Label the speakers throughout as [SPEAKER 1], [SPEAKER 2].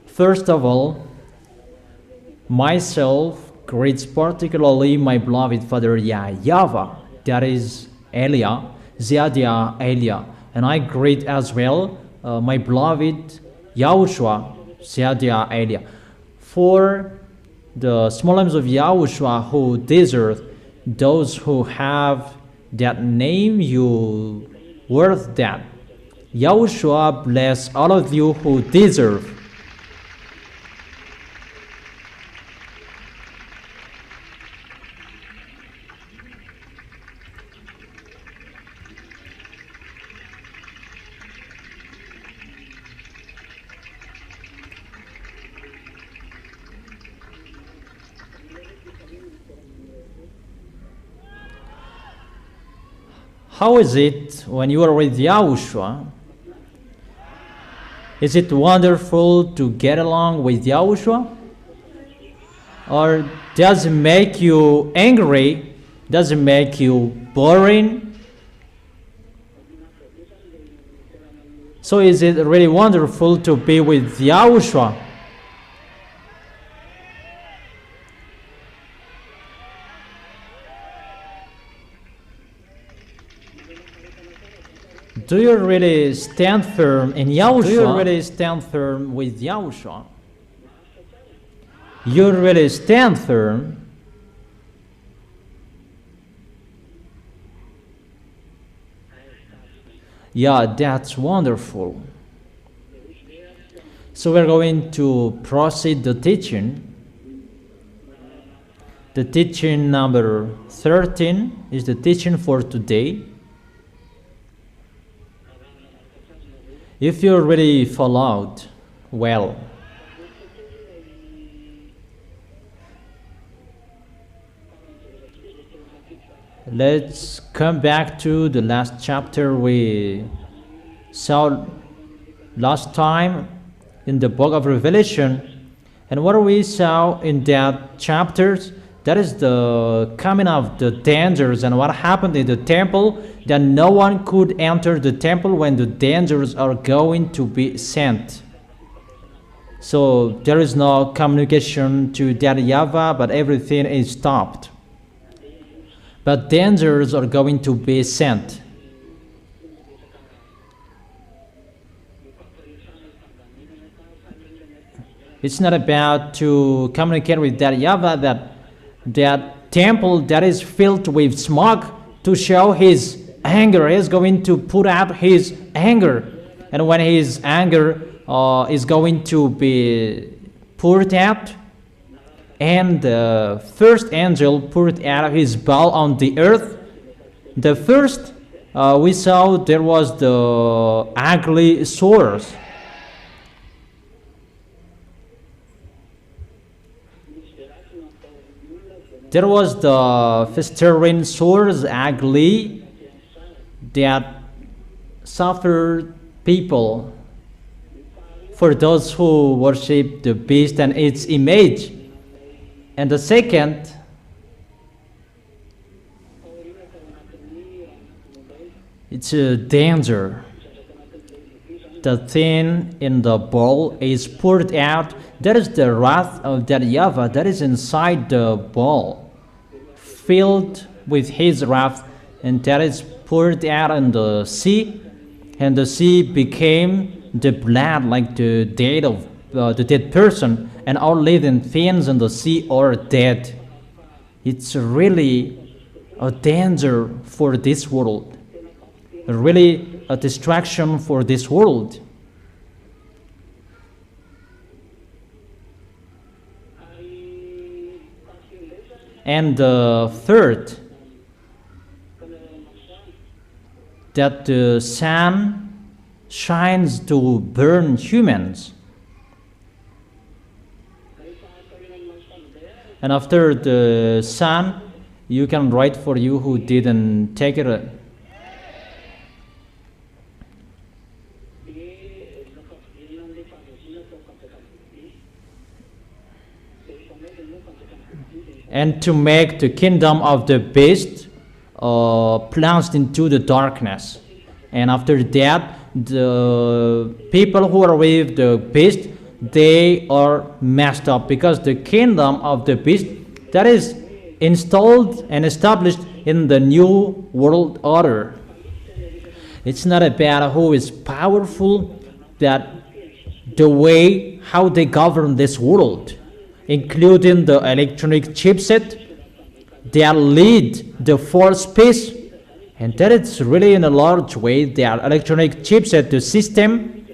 [SPEAKER 1] First of all, myself greets particularly my beloved father YAHVAH, that is Elia, Ziadia Elia, and I greet as well my beloved YAHOSHUA, Ziadia Elia. For the small names of YAHOSHUA who deserve, those who have that name, you worth that. YAHOSHUA bless all of you who deserve. How is it when you are with YAHOSHUA? Is it wonderful to get along with YAHOSHUA? Or does it make you angry? Does it make you boring? So is it really wonderful to be with YAHOSHUA? Do you really stand firm in YAHOSHUA? Do you really stand firm with YAHOSHUA? You really stand firm? Yeah, that's wonderful. So we're going to proceed the teaching. The teaching number 13 is the teaching for today. If you really followed well, let's come back to the last chapter we saw last time in the book of Revelation. And what we saw in that chapters, that is the coming of the dangers and what happened in the temple, that no one could enter the temple when the dangers are going to be sent. So there is no communication to that YAHVAH, but everything is stopped. But dangers are going to be sent. It's not about to communicate with that YAHVAH, that temple that is filled with smoke to show his anger. He is going to put out his anger, and when his anger is going to be poured out, and the first angel poured out his bowl on the earth. The first we saw there was the ugly sores. There was the festering sores, ugly, that suffered people for those who worship the beast and its image. And the second, it's a danger. The thing in the bowl is poured out. That is the wrath of that YAHVAH that is inside the bowl, filled with his wrath, and that is poured out in the sea, and the sea became the blood, like the dead of the dead person, and all living things in the sea are dead. It's really a danger for this world, really a distraction for this world. And the third, that the sun shines to burn humans. And after the sun, you can write for you who didn't take it. And to make the kingdom of the beast plunged into the darkness. And after that, the people who are with the beast, they are messed up, because the kingdom of the beast that is installed and established in the new world order. It's not about who is powerful, that the way how they govern this world, including the electronic chipset that lead the fourth peace, and that it's really in a large way their electronic chipset, the system,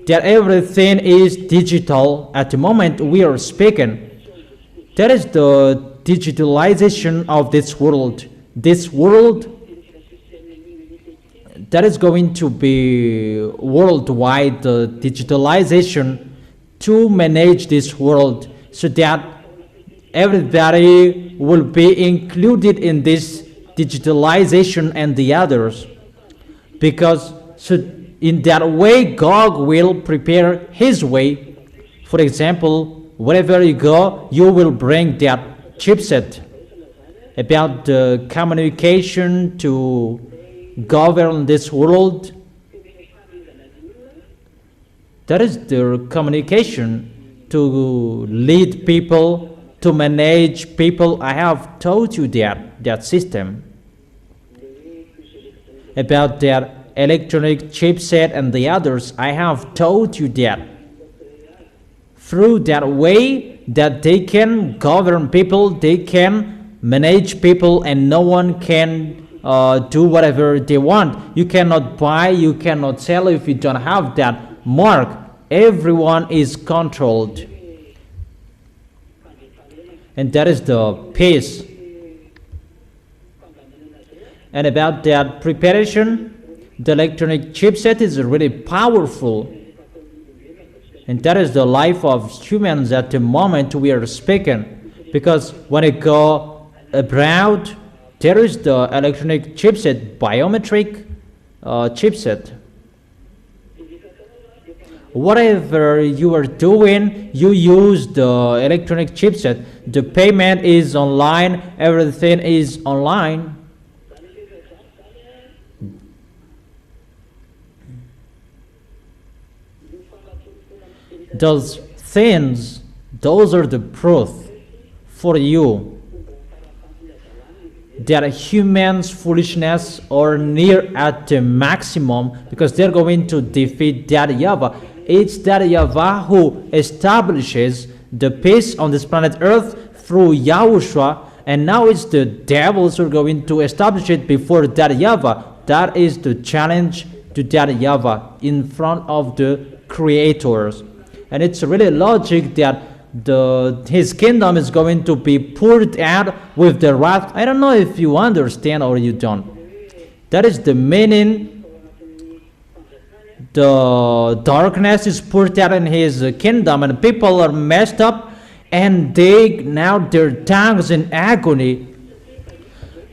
[SPEAKER 1] that everything is digital at the moment we are speaking. That is the digitalization of this world. This world that is going to be worldwide, the digitalization to manage this world, so that everybody will be included in this digitalization and the others. Because so in that way, God will prepare his way. For example, wherever you go, you will bring that chipset about the communication to govern this world. That is the communication to lead people, to manage people. I have told you that system about that electronic chipset and the others. I have told you that through that way that they can govern people, they can manage people, and no one can do whatever they want. You cannot buy, you cannot sell if you don't have that mark. Everyone is controlled, and that is the peace. And about that preparation, the electronic chipset is really powerful, and that is the life of humans at the moment we are speaking. Because when it go abroad, there is the electronic chipset, biometric chipset. Whatever you are doing, you use the electronic chipset. The payment is online, everything is online. Those things, those are the proof for you that humans' foolishness are near at the maximum, because they're going to defeat that YAHVAH. It's that YAHVAH who establishes the peace on this planet Earth through YAHOSHUA, and now it's the devils who are going to establish it before that YAHVAH. That is the challenge to that YAHVAH in front of the creators. And it's really logic that his kingdom is going to be poured out with the wrath. I don't know if you understand or you don't. That is the meaning. The darkness is poured out in his kingdom, and people are messed up, and they now their tongues in agony,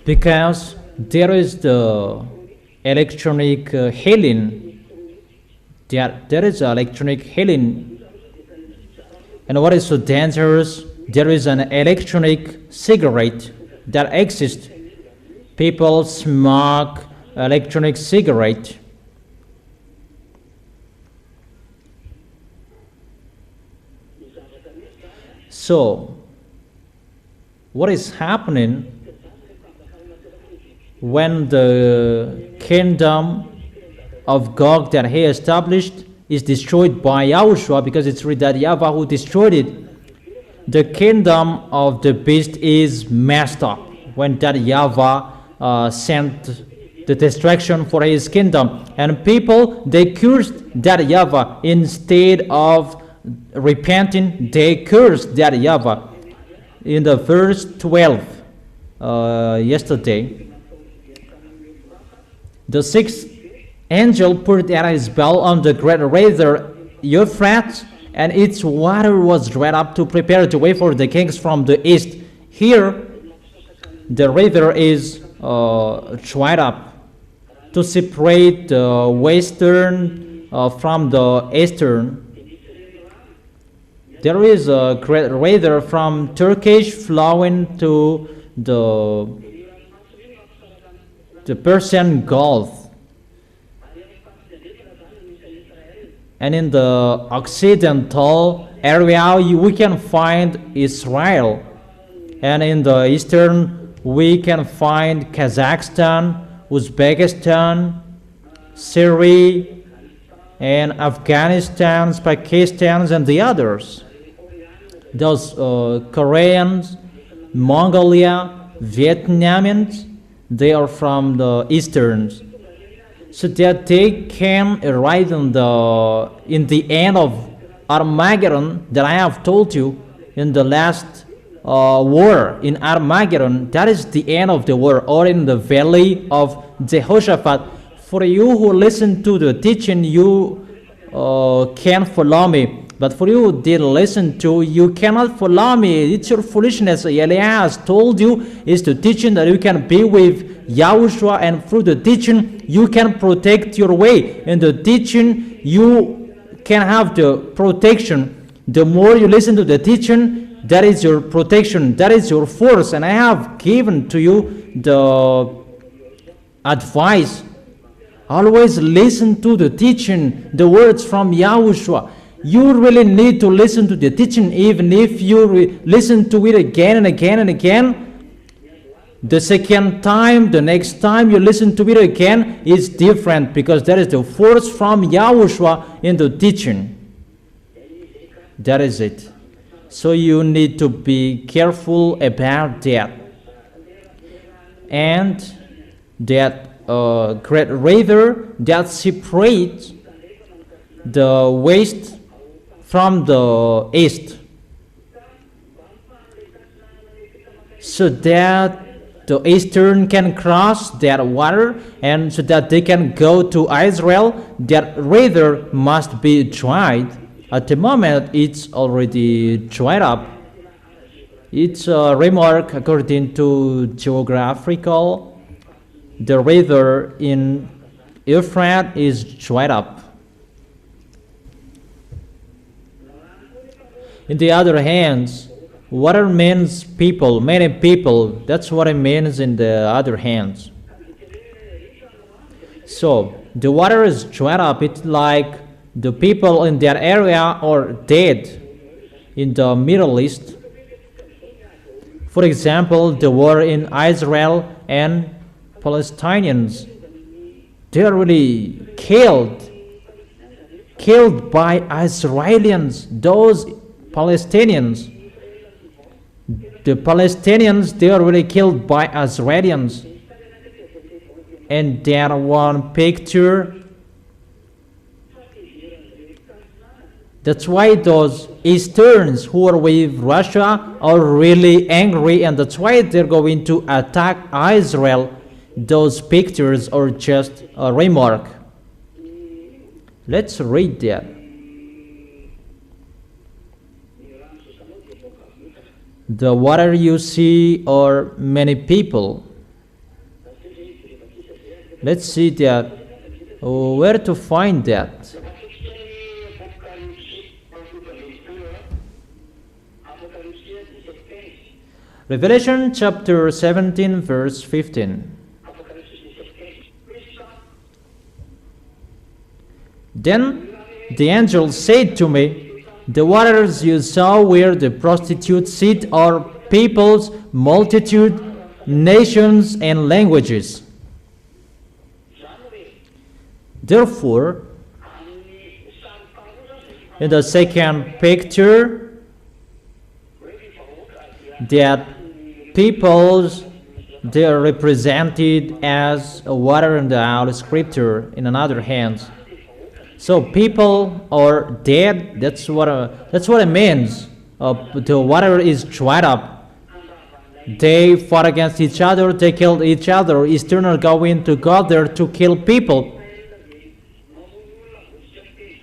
[SPEAKER 1] because there is the electronic healing. There is electronic healing. And what is so dangerous? There is an electronic cigarette that exists. People smoke electronic cigarette. So, what is happening when the kingdom of God that he established is destroyed by YAHOSHUA, because it's really that YAHVAH who destroyed it? The kingdom of the beast is messed up when that YAHVAH sent the destruction for his kingdom, and people, they cursed that YAHVAH. Instead of repenting, they cursed that YAHVAH. In the verse 12 yesterday, the sixth angel poured out his bowl on the great river Euphrates, and its water was dried up to prepare the way for the kings from the east. Here, the river is dried up to separate the western from the eastern. There is a great river from Turkish flowing to the Persian Gulf. And in the occidental area, we can find Israel. And in the eastern, we can find Kazakhstan, Uzbekistan, Syria, and Afghanistan, Pakistan, and the others. Those Koreans, Mongolia, Vietnamians, they are from the easterns, so that they can arrive in the end of Armageddon that I have told you in the last war in Armageddon. That is the end of the war, or in the valley of Jehoshaphat. For you who listen to the teaching, you can follow me. But for you who didn't listen to, you cannot follow me. It's your foolishness. Eliah has told you is the teaching that you can be with Yahushua, and through the teaching you can protect your way. In the teaching you can have the protection. The more you listen to the teaching, that is your protection, that is your force. And I have given to you the advice. Always listen to the teaching, the words from Yahushua. You really need to listen to the teaching. Even if you listen to it again and again and again, the second time, the next time you listen to it again is different, because there is the force from Yahushua in the teaching. That is it. So you need to be careful about that. And that great river that separates the west from the east, so that the eastern can cross that water, and so that they can go to Israel. That river must be dried. At the moment it's already dried up. It's a remark according to geographical. The river in Euphrates is dried up. In the other hands, water means people, many people. That's what it means in the other hands. So the water is dried up. It's like the people in that area are dead in the Middle East. For example, the war in Israel and Palestinians, they are really killed by Israelians. Those Palestinians, the Palestinians, they are really killed by Israelis. And that one picture, that's why those Easterns who are with Russia are really angry, and that's why they're going to attack Israel. Those pictures are just a remark. Let's read that. The water you see are many people. Let's see that. Where to find that? Revelation chapter 17 verse 15. Then the angel said to me, the waters you saw where the prostitutes sit are peoples, multitude, nations, and languages. Therefore, in the second picture, that peoples, they are represented as water in the Holy Scripture in another hand. So people are dead. That's what it means. The water is dried up. They fought against each other. They killed each other. Eastern are going to go there to kill people.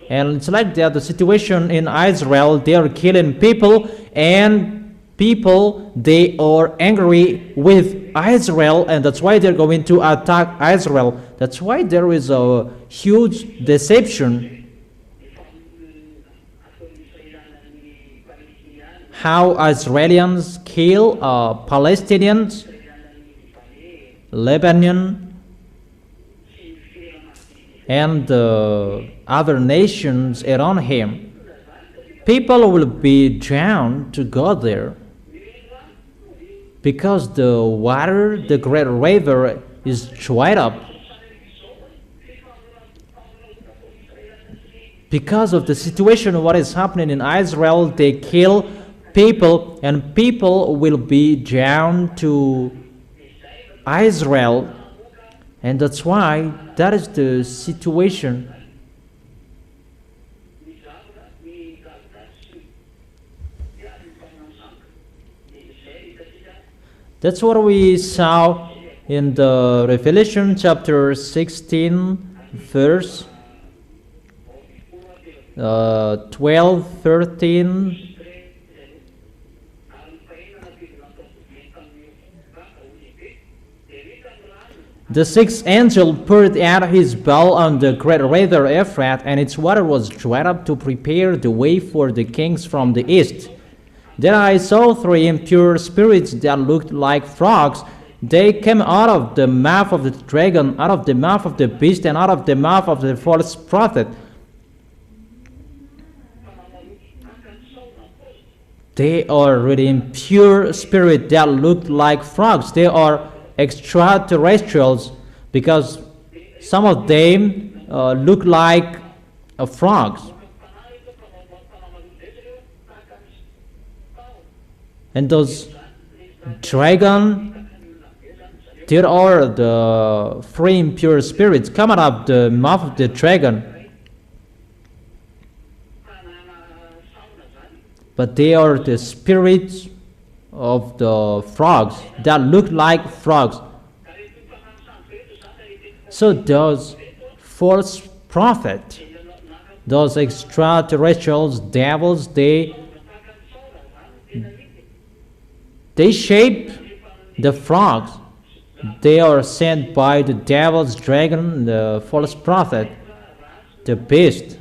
[SPEAKER 1] And it's like that. The situation in Israel, they are killing people, and people, they are angry with Israel, and that's why they're going to attack Israel. That's why there is a huge deception. How Israelis kill Palestinians, Lebanon, and the other nations around him. People will be drawn to go there because the water, the great river, is dried up. Because of the situation, what is happening in Israel, they kill people, and people will be drawn to Israel, and that's why that is the situation. That's what we saw in the Revelation chapter 16, verse 12, 13. The sixth angel poured out his bowl on the great river Euphrates, and its water was dried up to prepare the way for the kings from the east. Then I saw three impure spirits that looked like frogs. They came out of the mouth of the dragon, out of the mouth of the beast, and out of the mouth of the false prophet. They are really impure spirits that look like frogs. They are extraterrestrials because some of them look like frogs. And those dragon, there are the three impure spirits coming out of the mouth of the dragon. But they are the spirits of the frogs that look like frogs. So those false prophets, those extraterrestrials, devils, they shape the frogs. They are sent by the devil's dragon, the false prophet, the beast,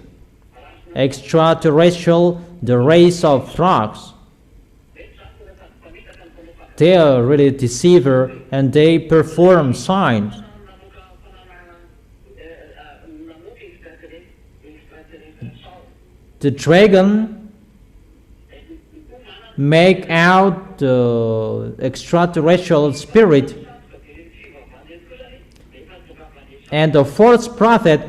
[SPEAKER 1] extraterrestrial, the race of frogs. They are really deceiver, and they perform signs. The dragon make out the extraterrestrial spirit, and the false prophet,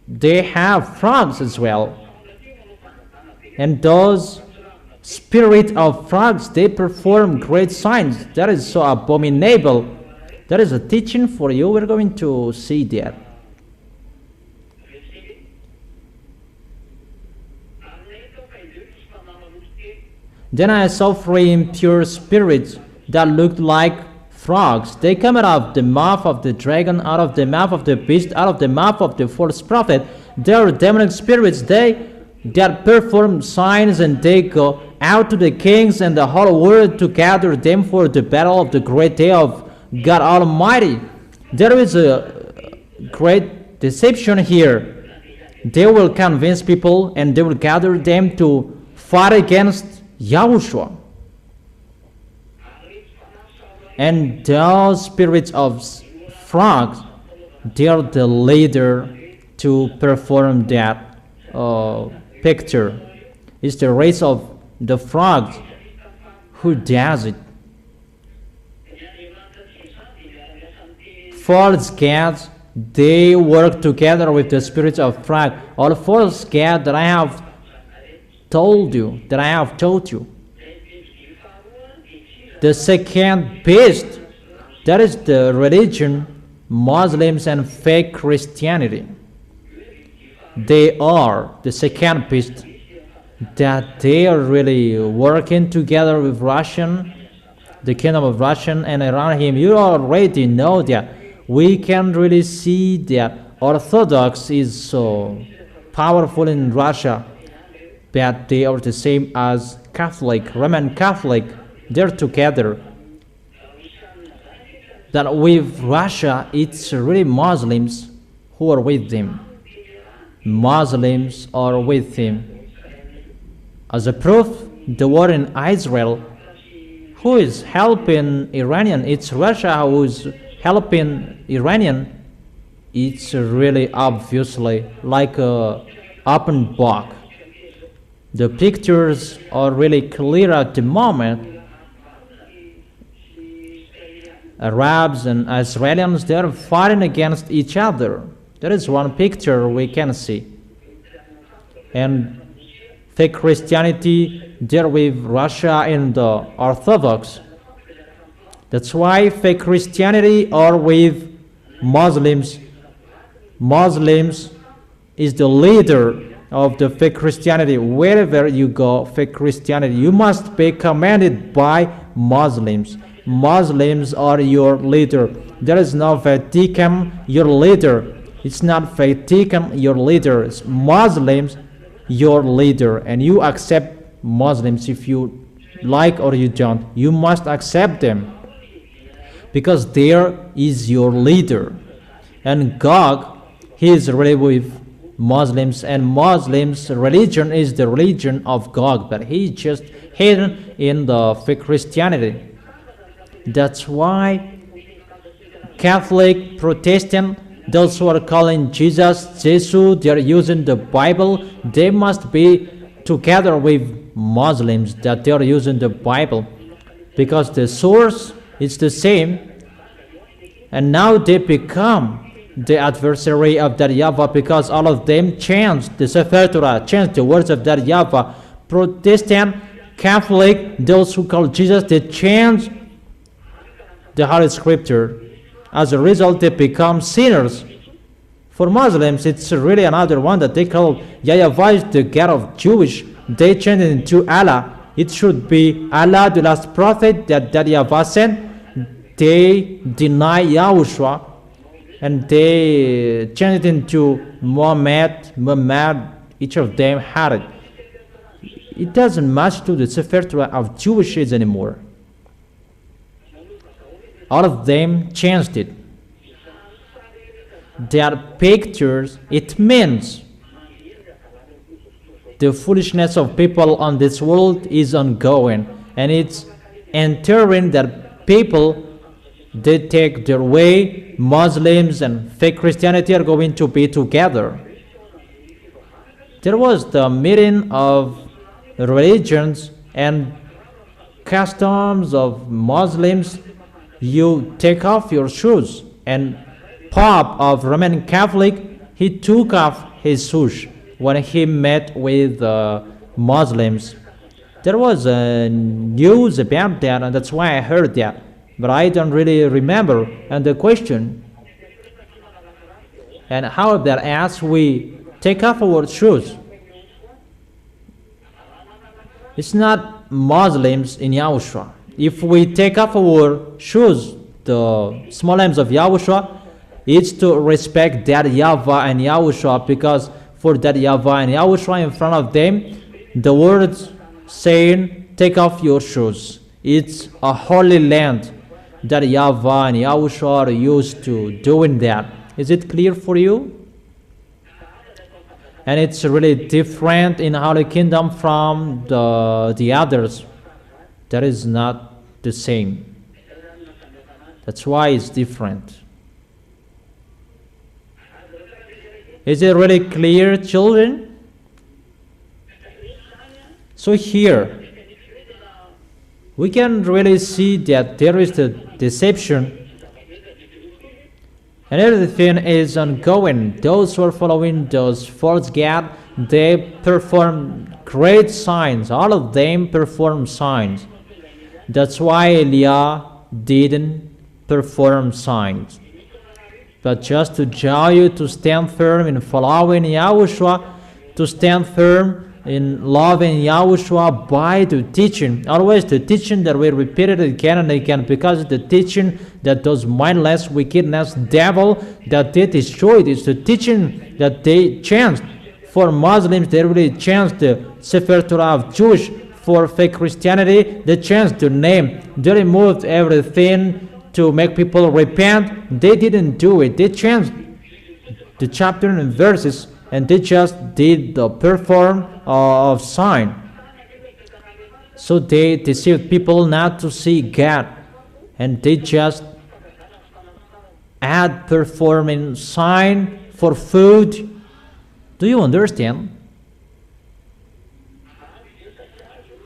[SPEAKER 1] they have frogs as well. And those spirit of frogs, they perform great signs. That is so abominable. That is a teaching for you. We're going to see that. Then I saw three impure spirits that looked like frogs. They come out of the mouth of the dragon, out of the mouth of the beast, out of the mouth of the false prophet. They are demonic spirits. That perform signs, and they go out to the kings and the whole world to gather them for the battle of the great day of God Almighty. There is a great deception here. They will convince people, and they will gather them to fight against YAHOSHUA. And those spirits of frogs, they are the leader to perform that picture. It's the race of the frogs who does it. False gods, they work together with the spirits of frog. All false gods that I have told you, that I have taught you. The second beast, that is the religion, Muslims and fake Christianity. They are the second beast, that they are really working together with the kingdom of Russia and around him. You already know that. We can really see that Orthodox is so powerful in Russia, but they are the same as Catholic, Roman Catholic. They're together. That with Russia, it's really Muslims who are with them. Muslims are with him. As a proof, the war in Israel, who is helping Iranian? It's Russia who is helping Iranian. it's really obviously like a open book. The pictures are really clear at the moment. Arabs and Israelis, they are fighting against each other. There is one picture we can see. And fake Christianity there with Russia and the Orthodox. That's why fake Christianity are with Muslims. Muslims is the leader of the fake Christianity. Wherever you go, fake Christianity, you must be commanded by Muslims. Muslims are your leader. There is no Vatican, your leader. It's not Vatican, your leader. It's Muslims, your leader. And you accept Muslims if you like or you don't. You must accept them because there is your leader. And Gog, he is really with Muslims, and Muslims' religion is the religion of Gog, but he just hidden in the fake Christianity. That's why Catholic, Protestant, those who are calling Jesus, Jesus, they are using the Bible, they must be together with Muslims that they are using the Bible, because the source is the same, and now they become the adversary of that YAHVAH because all of them changed the Sefer Torah, changed the words of that YAHVAH. Protestant, Catholic, those who call Jesus, they changed the Holy Scripture. As a result, they become sinners. For Muslims, it's really another one that they call YAHVAH is the God of Jewish. They changed it into Allah. It should be Allah, the last prophet that YAHVAH sent. They deny YAHOSHUA. And they changed it into Muhammad, each of them had it. It doesn't match to the Sefer Torah of Jewishes anymore. All of them changed it. Their pictures, it means the foolishness of people on this world is ongoing. And it's entering that people, they take their way. Muslims and fake Christianity are going to be together. There was the meeting of religions and customs of Muslims. You take off your shoes, and Pope of Roman Catholic, he took off his shoes when he met with Muslims. There was news about that, and that's why I heard that. But I don't really remember. And the question, and how about as we take off our shoes? It's not Muslims in YAHOSHUAH. If we take off our shoes, the small names of YAHOSHUAH, it's to respect that YAHVAH and YAHOSHUAH, because for that YAHVAH and YAHOSHUAH in front of them, the words saying, take off your shoes. It's a holy land that YAHVAH and YAHOSHUAH are used to doing that. Is it clear for you? And it's really different in Holy Kingdom from the others. That is not the same. That's why it's different. Is it really clear, children? So here, we can really see that there is the deception, and everything is ongoing. Those who are following those false gods, they perform great signs. All of them perform signs. That's why Eliah didn't perform signs. But just to draw you to stand firm in following YAHOSHUAH, to stand firm in loving YAHOSHUAH by the teaching. Always the teaching that we repeated again and again, because the teaching that those mindless, wickedness, devil that they destroyed is the teaching that they changed. For Muslims, they really changed the Sefer Torah of Jewish. For fake Christianity, they changed the name. They removed everything to make people repent. They didn't do it. They changed the chapter and verses, and they just did the perform of sign. So they deceived people not to see God, and they just at performing sign for food. Do you understand?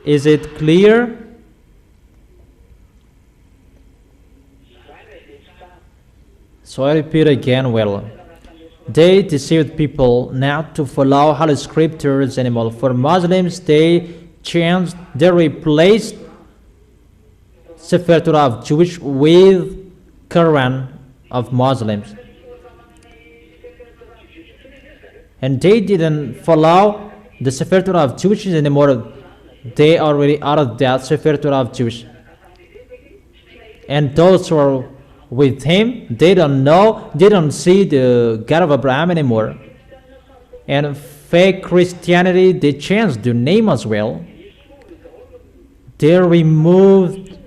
[SPEAKER 1] Is it clear? So I repeat again, well, they deceived people not to follow Holy Scriptures anymore. For Muslims, they replaced Sefer Torah of Jewish with Quran of Muslims. And they didn't follow the Sefer Torah of Jewish anymore. They are already out of that Sefer Torah of Jewish. And those who are with him, they don't know, they don't see the God of Abraham anymore. And fake Christianity, they changed the name as well. They removed,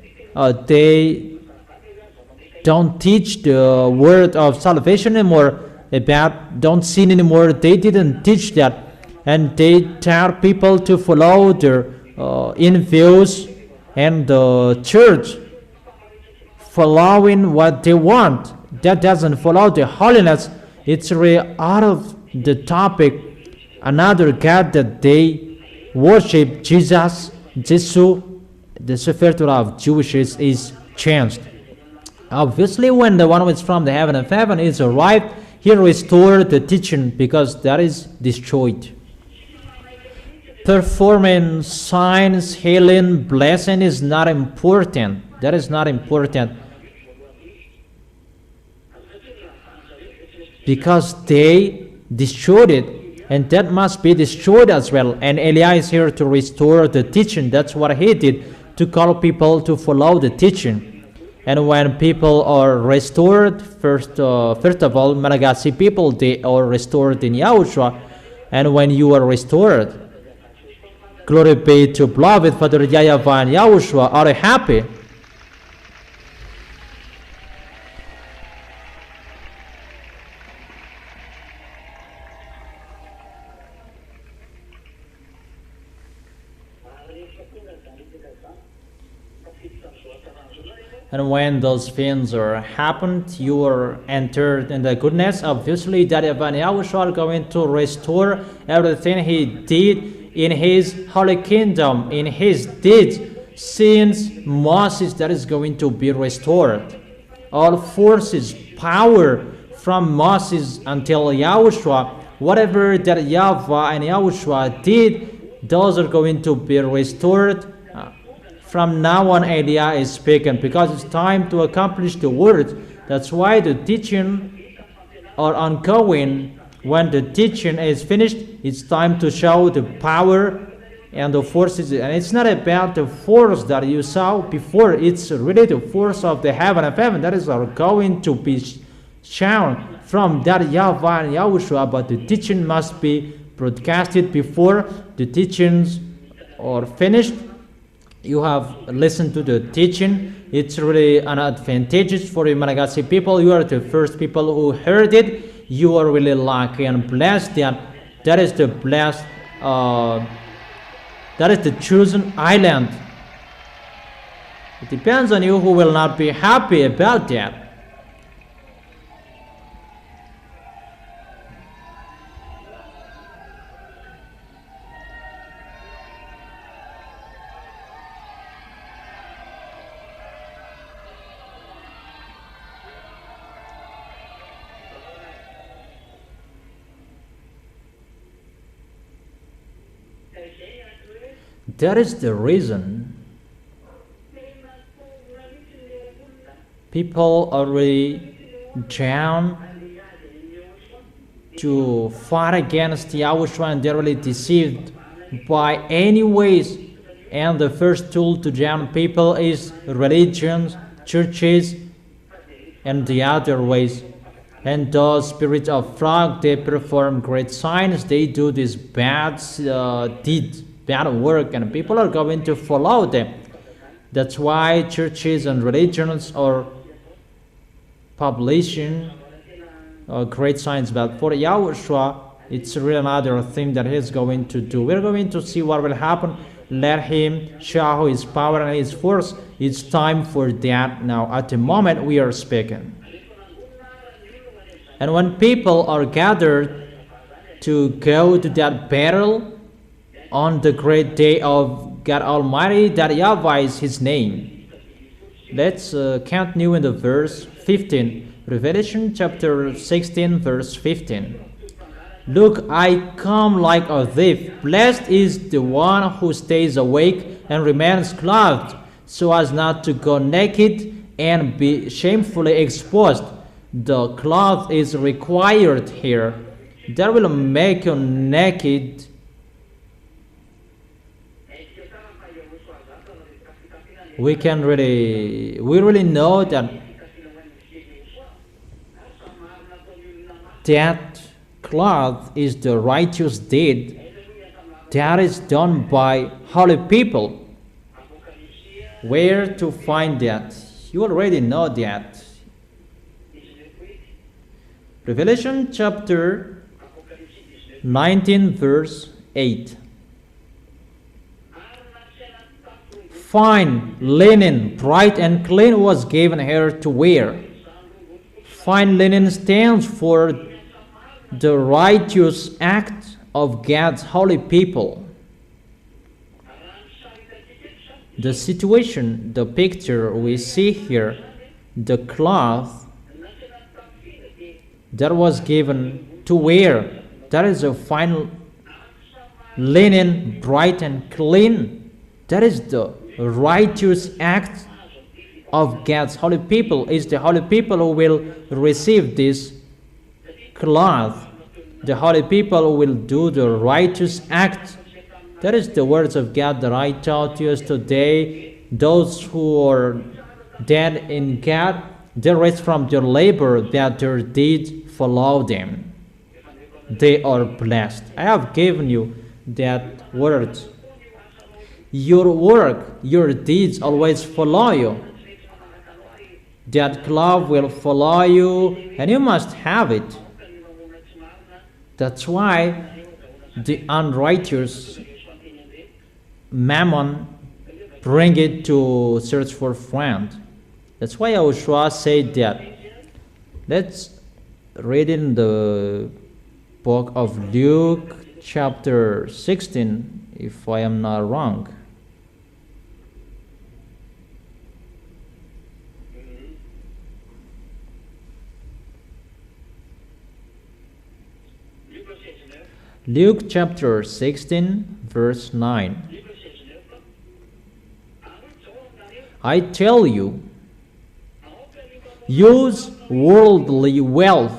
[SPEAKER 1] they don't teach the word of salvation anymore, about don't sin anymore. They didn't teach that. And they tell people to follow their in-views and the church, following what they want. That doesn't follow the holiness. It's really out of the topic. Another God that they worship, Jesus, the Sefer Torah of Jewish is changed. Obviously, when the one who is from the heaven of heaven is arrived, he restored the teaching because that is destroyed. Performing signs, healing, blessing is not important. That is not important. Because they destroyed it, and that must be destroyed as well. And Eliah is here to restore the teaching. That's what he did, to call people to follow the teaching. And when people are restored, first of all, Malagasy people, they are restored in Yahushua. And when you are restored, glory be to beloved Father YAHVAH and YAHOSHUA are happy. And when those things are happened, you are entered in the goodness. Obviously, that YAHVAH and YAHOSHUA are going to restore everything he did in his holy kingdom, in his deeds, since Moses, that is going to be restored. All forces, power from Moses until YAHOSHUA, whatever that YAHVAH and YAHOSHUA did, those are going to be restored. From now on, Eliah is speaking because it's time to accomplish the word. That's why the teaching are ongoing. When the teaching is finished, it's time to show the power and the forces. And it's not about the force that you saw before. It's really the force of the heaven of heaven that is going to be shown from that YAHVAH and YAHOSHUA. But the teaching must be broadcasted before the teachings are finished. You have listened to the teaching. It's really an advantage for the Malagasy people. You are the first people who heard it. You are really lucky and blessed. That is the blessed, that is the chosen island. It depends on you who will not be happy about that. That is the reason people are really down to fight against Yahushua, and they're really deceived by any ways. And the first tool to drown people is religions, churches, and the other ways. And those spirits of frog, they perform great signs. They do these bad deeds, bad work, and people are going to follow them. That's why churches and religions are publishing great signs. But for Yahushua, it's really another thing that he's going to do. We're going to see what will happen. Let him show his power and his force. It's time for that now. At the moment we are speaking. And when people are gathered to go to that battle on the great day of God Almighty, that YAHVAH is His name. Let's continue in the verse 15. Revelation chapter 16, verse 15. Look, I come like a thief. Blessed is the one who stays awake and remains clothed, so as not to go naked and be shamefully exposed. The cloth is required here. That will make you naked. We really know that cloth is the righteous deed that is done by holy people. Where to find that? You already know that. Revelation chapter 19, verse 8. Fine linen, bright and clean, was given her to wear. Fine linen stands for the righteous act of God's holy people. The situation, the picture we see here, the cloth that was given to wear, that is a fine linen, bright and clean. That is the righteous act of God's holy people. Is the holy people who will receive this cloth. The holy people who will do the righteous act. That is the words of God that I taught you today. Those who are dead in God, they rest from their labor, that their deeds follow them. They are blessed. I have given you that word. Your work, your deeds always follow you. That cloth will follow you, and you must have it. That's why the unrighteous mammon bring it to search for friend. That's why YAHOSHUA said that. Let's read in the book of Luke chapter 16, if I am not wrong. Luke chapter 16, verse 9. I tell you, use worldly wealth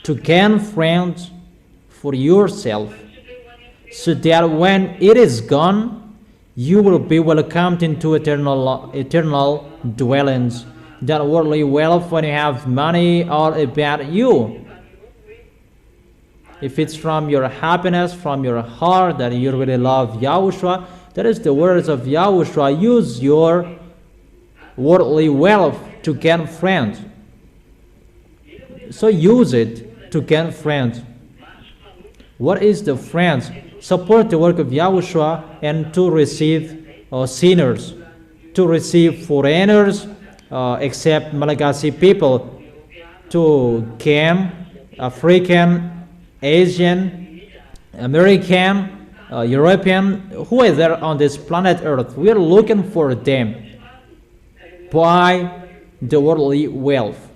[SPEAKER 1] to gain friends for yourself, so that when it is gone, you will be welcomed into eternal dwellings. That worldly wealth, when you have money, all about you. If it's from your happiness, from your heart, that you really love YAHOSHUA, that is the words of YAHOSHUA. Use your worldly wealth to gain friends. So use it to gain friends. What is the friends? Support the work of YAHOSHUA and to receive sinners, to receive foreigners, except Malagasy people, to gain African, Asian, American, European, who is there on this planet Earth. We are looking for them by the worldly wealth.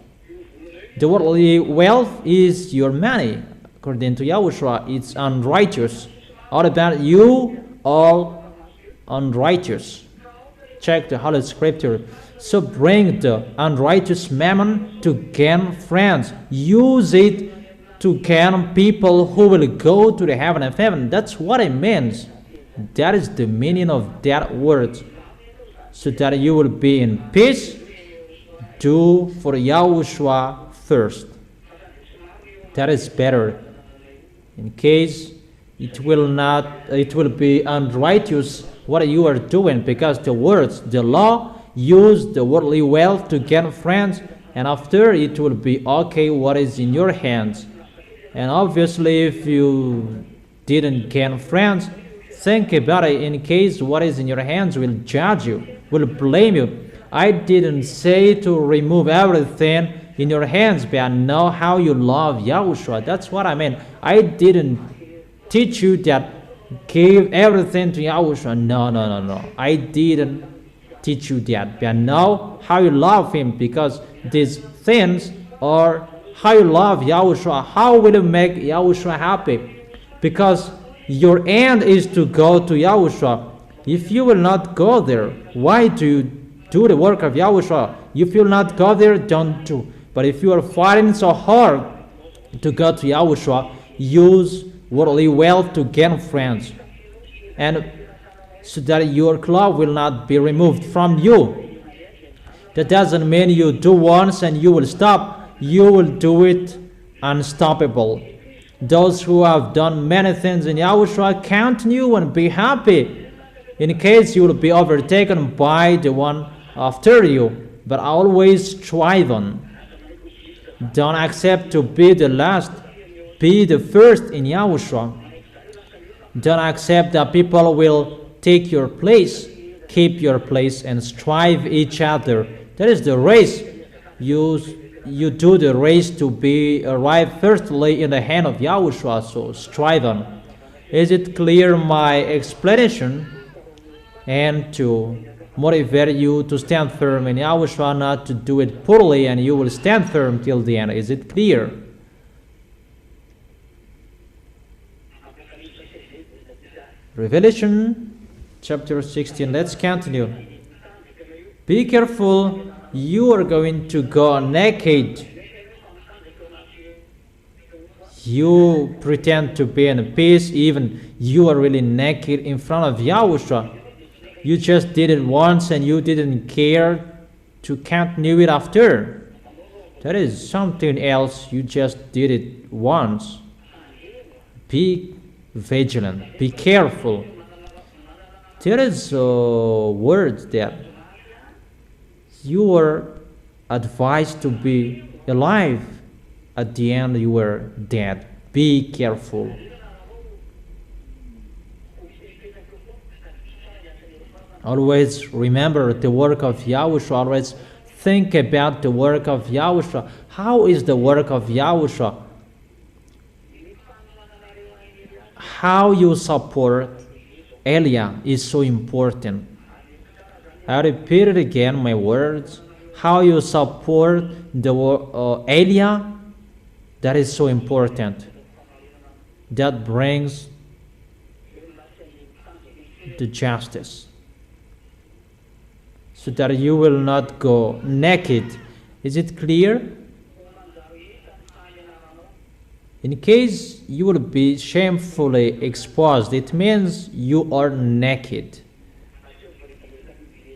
[SPEAKER 1] The worldly wealth is your money. According to YAHOSHUA, it's unrighteous. All about you, all unrighteous. Check the Holy Scripture. So bring the unrighteous mammon to gain friends. Use it to gain people who will go to the heaven of heaven. That's what it means. That is the meaning of that word. So that you will be in peace. Do for YAHOSHUA first. That is better. In case it will be unrighteous what you are doing, because the words, the law, use the worldly wealth to gain friends, and after it will be okay what is in your hands. And obviously, if you didn't gain friends, think about it. In case what is in your hands will judge you, will blame you. I didn't say to remove everything in your hands, but I know how you love Yahushua. That's what I mean. I didn't teach you that give everything to Yahushua. No. I didn't teach you that. But I know how you love him, because these things are how you love Yahushua. How will you make Yahushua happy? Because your end is to go to Yahushua. If you will not go there, why do you do the work of Yahushua? If you will not go there, don't do. But if you are fighting so hard to go to Yahushua, use worldly wealth to gain friends, and so that your cloth will not be removed from you. That doesn't mean you do once and you will stop. You will do it unstoppable. Those who have done many things in Yahushua, count on you and be happy, in case you will be overtaken by the one after you. But always strive on. Don't accept to be the last. Be the first in Yahushua. Don't accept that people will take your place. Keep your place and strive each other. That is the race. You do the race to be arrive firstly in the hand of Yahushua. So strive on. Is it clear my explanation? And to motivate you to stand firm in Yahushua, not to do it poorly, and you will stand firm till the end. Is it clear? Revelation chapter 16. Let's continue. Be careful. You are going to go naked. You pretend to be in peace, even you are really naked in front of Yahushua. You just did it once and you didn't care to continue it after. That is something else. You just did it once. Be vigilant. Be careful. There is a word that you are advised to be alive. At the end you were dead. Be careful. Always remember the work of Yahushua. Always think about the work of Yahushua. How is the work of Yahushua? How you support Elia is so important. I repeat it again, my words. How you support the Elia, that is so important. That brings the justice. So that you will not go naked. Is it clear? In case you will be shamefully exposed, it means you are naked.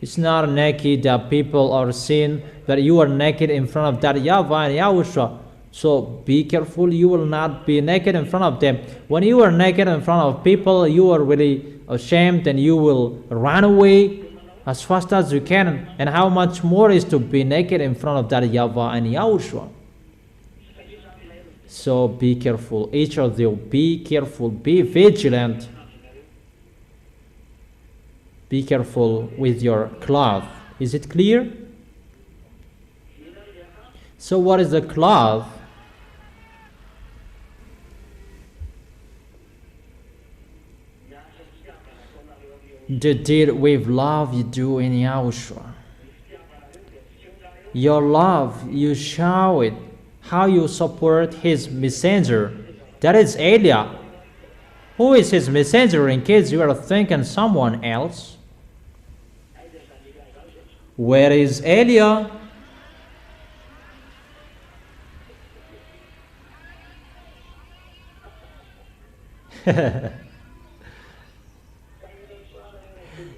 [SPEAKER 1] It's not naked that people are seeing that you are naked in front of that YAHVAH and YAHOSHUA. So be careful, you will not be naked in front of them. When you are naked in front of people, you are really ashamed and you will run away as fast as you can. And how much more is to be naked in front of that YAHVAH and YAHOSHUA. So be careful, each of you, be careful, be vigilant. Be careful with your cloth. Is it clear? So what is the cloth? The deed with love you do in Yahushua. Your love, you show it. How you support his messenger. That is Elia. Who is his messenger, in case you are thinking someone else? Where is Elia?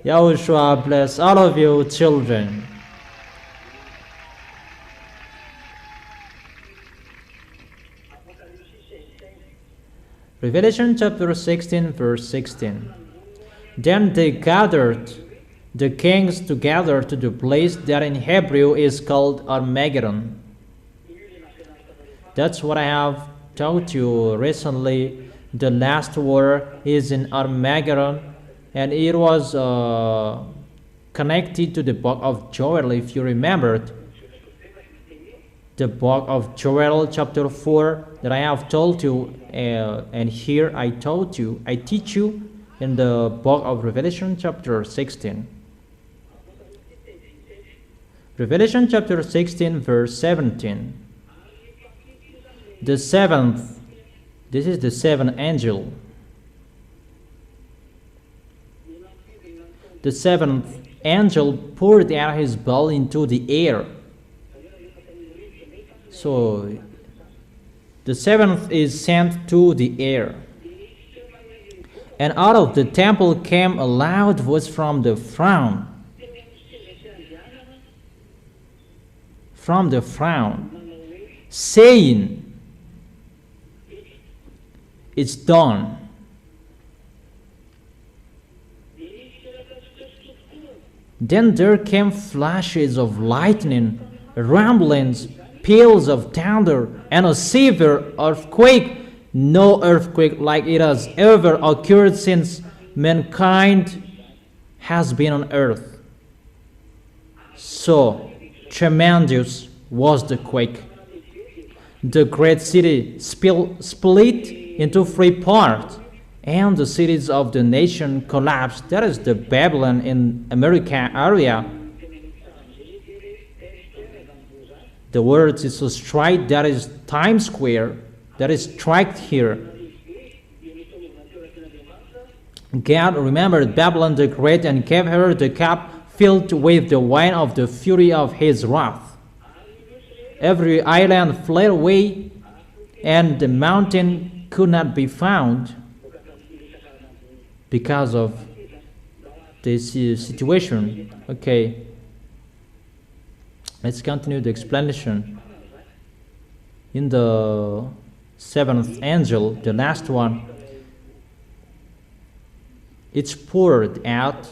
[SPEAKER 1] Yahushua bless all of you children. Revelation chapter 16 verse 16. Then they gathered the kings together to the place that in Hebrew is called Armageddon. That's what I have taught you recently. The last war is in Armageddon, and it was connected to the book of Joel, if you remembered. the book of Joel chapter 4 that I have told you, and here I teach you in the book of Revelation chapter 16. Revelation chapter 16 verse 17. The seventh, this is the seventh angel. The seventh angel poured out his bowl into the air. So the seventh is sent to the air. And out of the temple came a loud voice from the throne. Saying, "It's done." Then there came flashes of lightning, rumblings, peals of thunder, and a severe earthquake. No earthquake like it has ever occurred since mankind has been on earth. So tremendous was the quake. The great city split into 3 parts, and the cities of the nation collapsed. That is the Babylon in America area. The word is so straight, that is Times Square, that is striked here. God remembered Babylon the Great and gave her the cup filled with the wine of the fury of his wrath. Every island fled away, and the mountain could not be found because of this situation. Okay, let's continue the explanation. In the seventh angel, the last one, it's poured out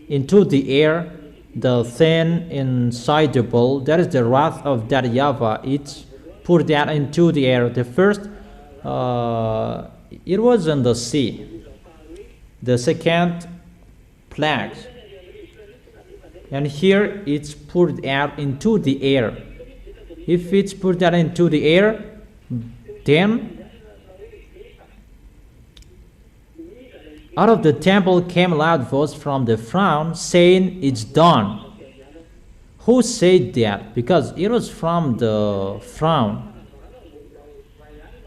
[SPEAKER 1] into the air the thing inside the bowl. That is the wrath of that YAHVAH. It's poured out into the air. The first, it was in the sea. The second, plague. And here it's poured out into the air. If it's poured out into the air, then out of the temple came a loud voice from the throne saying, "It's done." Who said that? Because it was from the throne.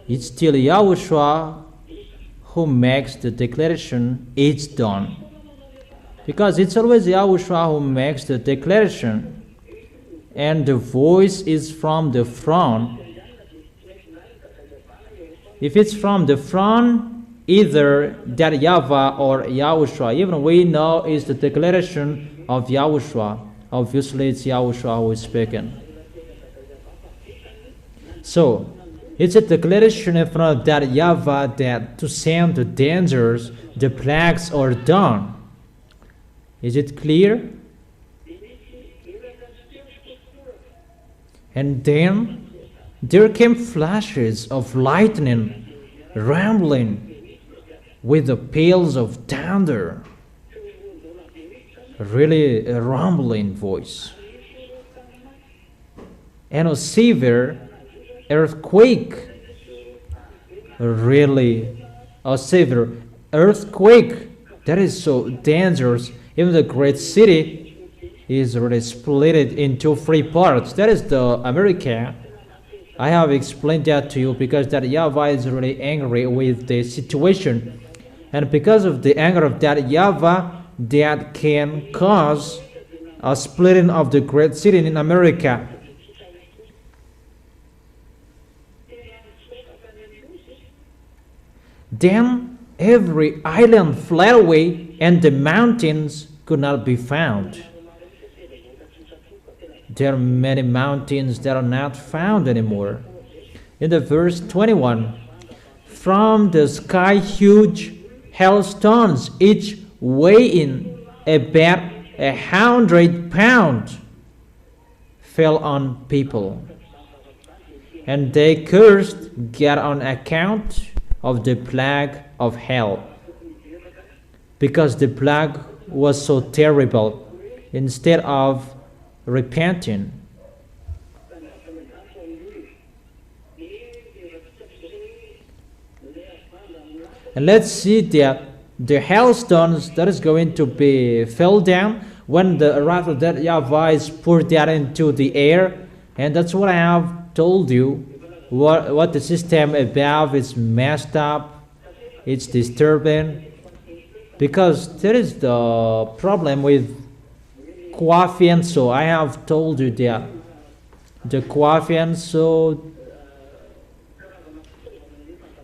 [SPEAKER 1] It's still YAHOSHUA who makes the declaration, "It's done." Because it's always YAHOSHUA who makes the declaration, and the voice is from the throne. If it's from the throne, either that YAHVAH or YAHOSHUA, even we know is the declaration of YAHOSHUA. Obviously, it's YAHOSHUA who is speaking. So, it's a declaration in front of that YAHVAH that to send the dangers, the plagues are done. Is it clear? And then there came flashes of lightning, rumbling, with the peals of thunder. Really a rumbling voice. And a severe earthquake. Really a severe earthquake. That is so dangerous. Even the great city is really split into 3 parts. That is the America. I have explained that to you because that YAHVAH is really angry with the situation. And because of the anger of that YAHVAH, that can cause a splitting of the great city in America. Then every island fled away, and the mountains could not be found. There are many mountains that are not found anymore. In the verse 21, from the sky huge hailstones, each weighing about 100 pounds, fell on people, and they cursed God on account of the plague of hell, because the plague was so terrible. Instead of repenting, And let's see that the hailstones that is going to be fell down when the wrath of that YAHVAH is poured out into the air. And that's what I have told you. What the system above is messed up. It's disturbing. Because there is the problem with coaffienso. I have told you that the coaffienso,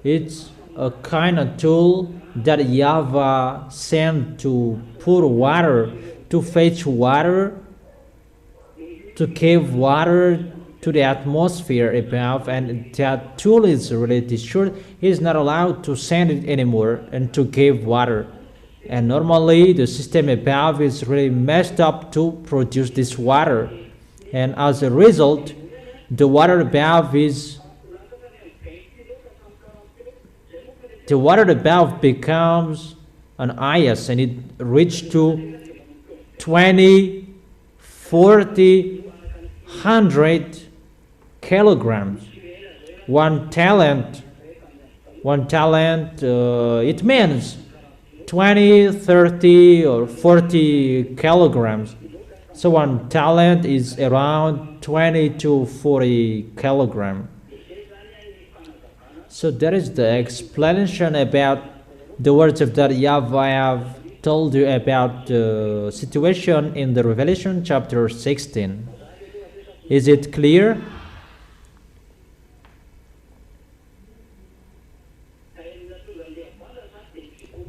[SPEAKER 1] it's a kind of tool that YAHVAH sent to pour water, to fetch water, to give water to the atmosphere above, and that tool is really destroyed. He is not allowed to send it anymore and to give water. And normally the system above is really messed up to produce this water. And as a result, the water above becomes an ice, and it reached to 20, 40, 100 kilograms. One talent, it means 20, 30, or 40 kilograms. So one talent is around 20 to 40 kilograms. So that is the explanation about the words of that YAHVAH I have told you about the situation in the Revelation chapter 16. Is it clear?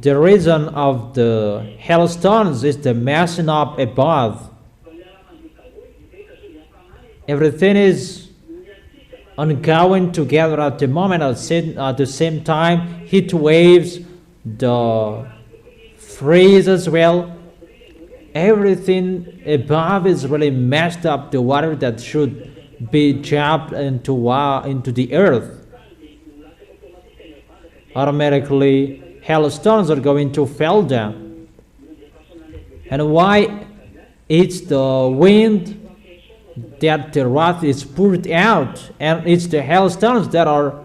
[SPEAKER 1] The reason of the hailstones is the messing up above. Everything is ongoing together at the moment. At the same time, heat waves, the freeze as well. Everything above is really messed up. The water that should be dropped into the earth, automatically hailstones are going to fall down. And why? It's the wind that the wrath is poured out, and it's the hailstones that are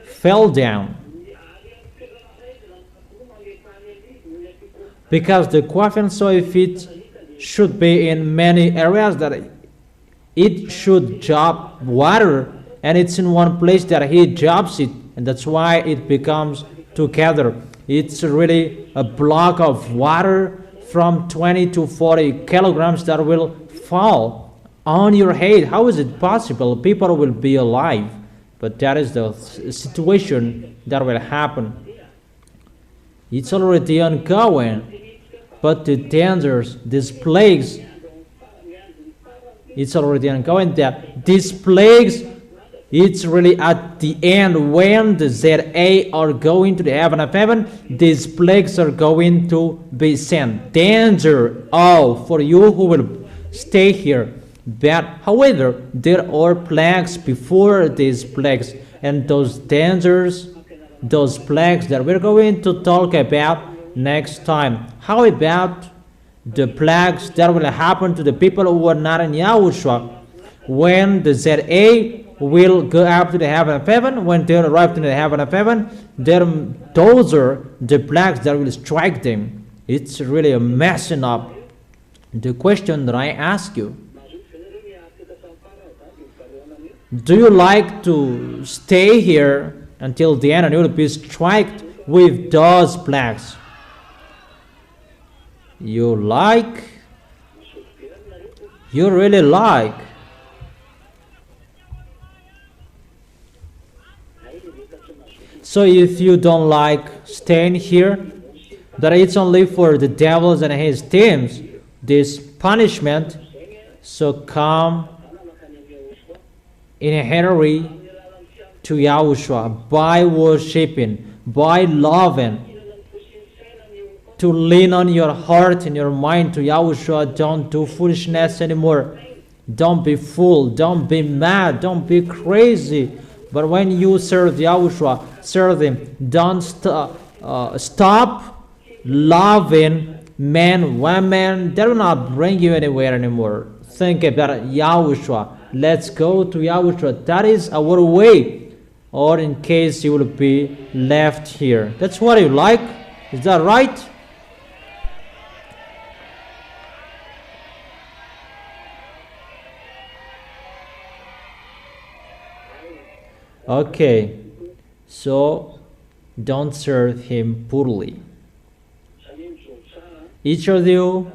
[SPEAKER 1] fell down. Because the coaffienso, if it should be in many areas, that it should drop water, and it's in one place that he drops it, and that's why it becomes together. It's really a block of water from 20 to 40 kilograms that will fall on your head. How is it possible? People will be alive, but that is the situation that will happen. It's already ongoing, but the dangers, these plagues, it's already ongoing. That these plagues, it's really at the end when the ZA are going to the heaven of heaven. These plagues are going to be sent. Danger, for you who will stay here. But however, there are plagues before these plagues, and those dangers, those plagues that we're going to talk about next time. How about the plagues that will happen to the people who are not in YAHOSHUA when the ZA will go up to the heaven of heaven? When they arrive to the heaven of heaven, those are the plagues that will strike them. It's really a messing up. The question that I ask you, do you like to stay here until the end and you will be struck with those plagues? You like? You really like? So if you don't like staying here, that it's only for the devils and his teams, this punishment, so come in a hurry to YAHOSHUA by worshiping, by loving, to lean on your heart and your mind to YAHOSHUA. Don't do foolishness anymore. Don't be fool. Don't be mad. Don't be crazy. But when you serve YAHOSHUA, serve Him. Don't stop loving men, women. That will not bring you anywhere anymore. Think about YAHOSHUA. Let's go to YAHOSHUA. That is our way or in case you will be left here. That's what you like? Is that right? Okay, so don't serve him poorly. Each of you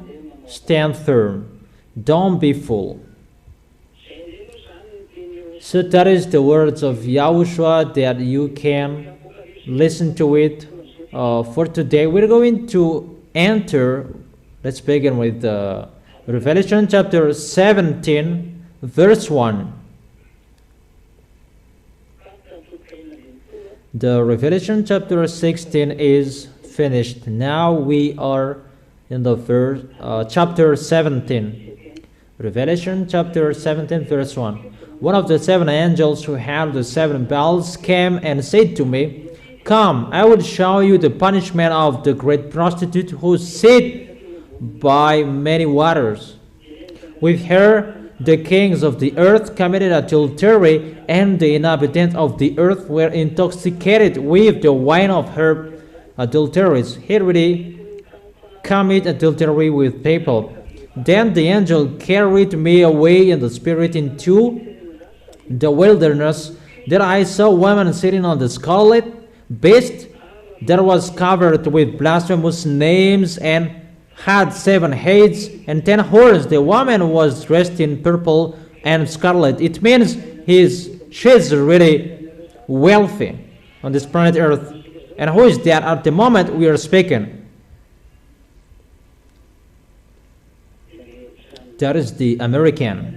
[SPEAKER 1] stand firm. Don't be fooled. So that is the words of YAHOSHUA that you can listen to it for today. We're going to enter, let's begin with Revelation chapter 17, verse 1. The Revelation chapter 16 is finished. Now we are in the verse, chapter 17. Revelation chapter 17, verse 1. One of the seven angels who had the seven bells came and said to me, "Come, I will show you the punishment of the great prostitute who sat by many waters. With her the kings of the earth committed adultery, and the inhabitants of the earth were intoxicated with the wine of her adulteries. He really commit adultery with people." Then the angel carried me away in the spirit into the wilderness. There I saw women sitting on the scarlet beast that was covered with blasphemous names and had 7 heads and 10 horns. The woman was dressed in purple and scarlet. It means she's really wealthy on this planet Earth. And who is that at the moment we are speaking? That is the American.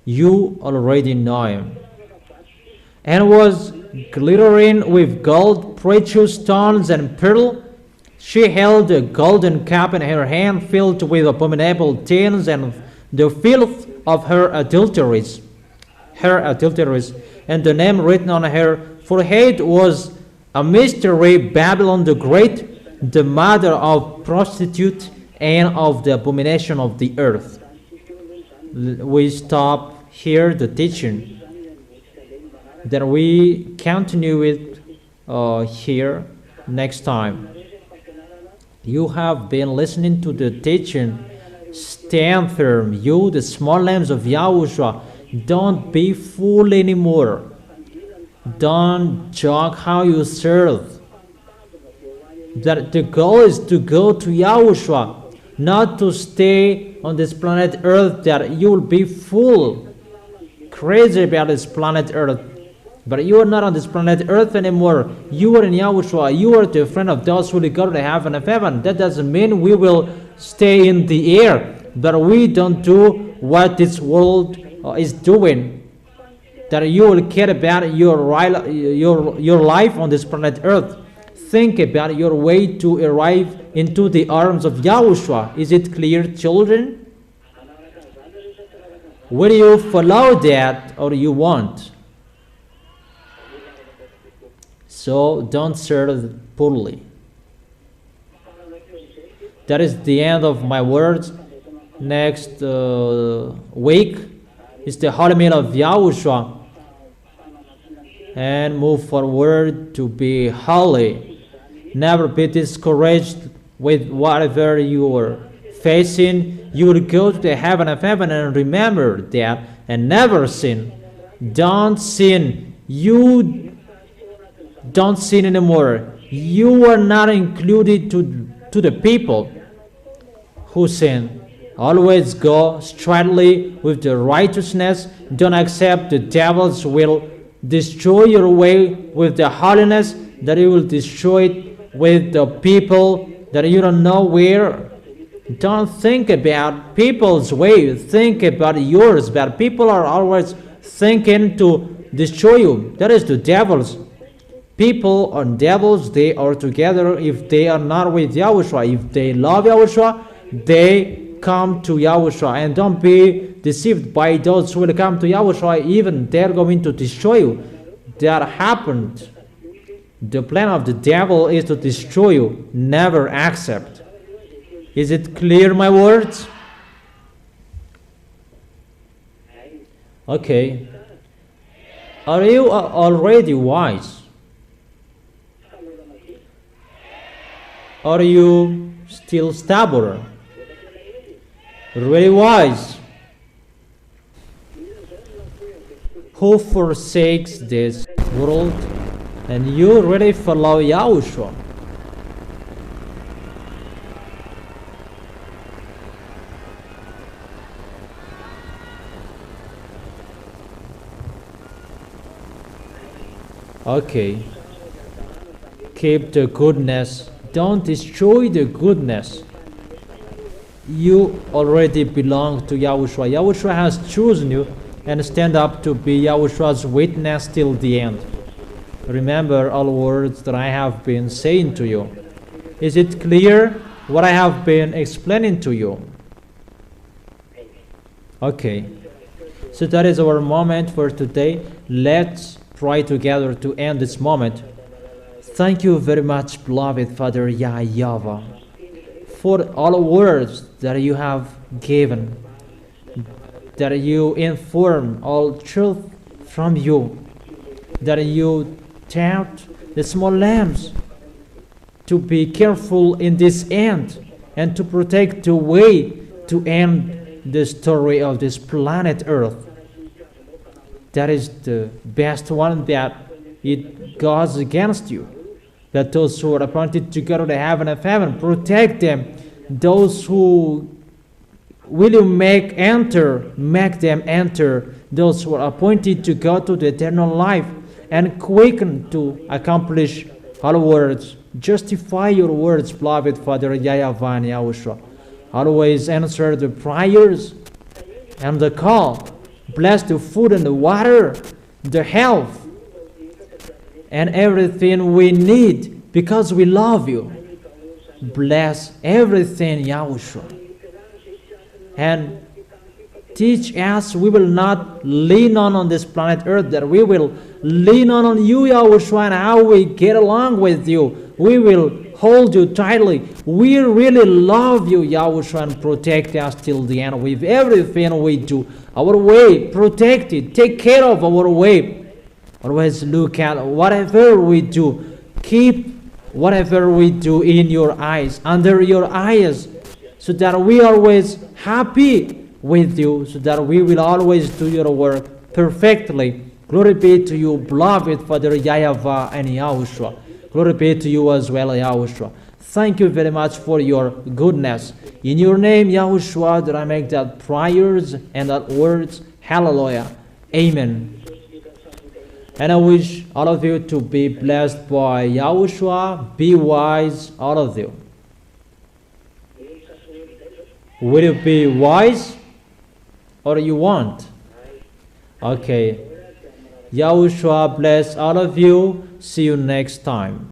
[SPEAKER 1] You already know him. And was glittering with gold, precious stones, and pearl. She held a golden cup in her hand filled with abominable things and the filth of her adulteries. And the name written on her forehead was a mystery, Babylon the Great, the mother of prostitute and of the abomination of the earth. We stop here the teaching. Then we continue it here next time. You have been listening to the teaching. Stand firm. You, the small lambs of YAHOSHUA, don't be fooled anymore. Don't joke how you serve. That the goal is to go to YAHOSHUA, not to stay on this planet Earth, that you will be full, crazy about this planet Earth. But you are not on this planet Earth anymore. You are in YAHOSHUA. You are the friend of those who will go to the heaven of heaven. That doesn't mean we will stay in the air, but we don't do what this world is doing. That you will care about your life on this planet Earth. Think about your way to arrive into the arms of YAHOSHUA. Is it clear, children? Will you follow that or you won't? So don't serve poorly. That is the end of my words. Next week is the Holy Meal of YAHOSHUA. And move forward to be holy. Never be discouraged with whatever you are facing. You will go to the heaven of heaven, and remember that, and never sin. Don't sin. You don't sin anymore. You are not included to the people who sin. Always go straightly with the righteousness. Don't accept the devil's will. Destroy your way with the holiness, that you will destroy it with the people that you don't know where. Don't think about people's way. Think about yours. But people are always thinking to destroy you. That is the devils. People and devils, they are together if they are not with YAHOSHUA. If they love YAHOSHUA, they come to YAHOSHUA. And don't be deceived by those who will come to YAHOSHUA, even they're going to destroy you. That happened. The plan of the devil is to destroy you. Never accept. Is it clear, my words? Okay. Are you already wise? Are you still stubborn? Really wise? Who forsakes this world and you really follow Yahushua? Okay. Keep the goodness. Don't destroy the goodness. You already belong to Yahushua. Yahushua has chosen you and stand up to be Yahushua's witness till the end. Remember all words that I have been saying to you. Is it clear what I have been explaining to you? Okay. So that is our moment for today. Let's pray together to end this moment. Thank you very much, beloved Father YAHVAH, for all words that you have given, that you inform all truth from you, that you taught the small lambs to be careful in this end and to protect the way to end the story of this planet Earth. That is the best one, that it goes against you. That those who are appointed to go to the heaven of heaven, protect them. Those who will you make them enter. Those who are appointed to go to the eternal life and quicken to accomplish all words. Justify your words, beloved Father YAHVAH and YAHOSHUA. Always answer the prayers and the call. Bless the food and the water, the health, and everything we need because we love you. Bless everything, Yahushua. And teach us we will not lean on this planet Earth, that we will lean on you, Yahushua, and how we get along with you. We will hold you tightly. We really love you, Yahushua, and protect us till the end with everything we do. Our way, protect it. Take care of our way. Always look at whatever we do. Keep whatever we do in your eyes, under your eyes, so that we are always happy with you, so that we will always do your work perfectly. Glory be to you, beloved Father YAHVAH and YAHOSHUA. Glory be to you as well, Yahushua. Thank you very much for your goodness. In your name, Yahushua, that I make that prayers and that words. Hallelujah. Amen. And I wish all of you to be blessed by Yahushua. Be wise, all of you. Will you be wise or you want? Okay. Yahushua bless all of you. See you next time.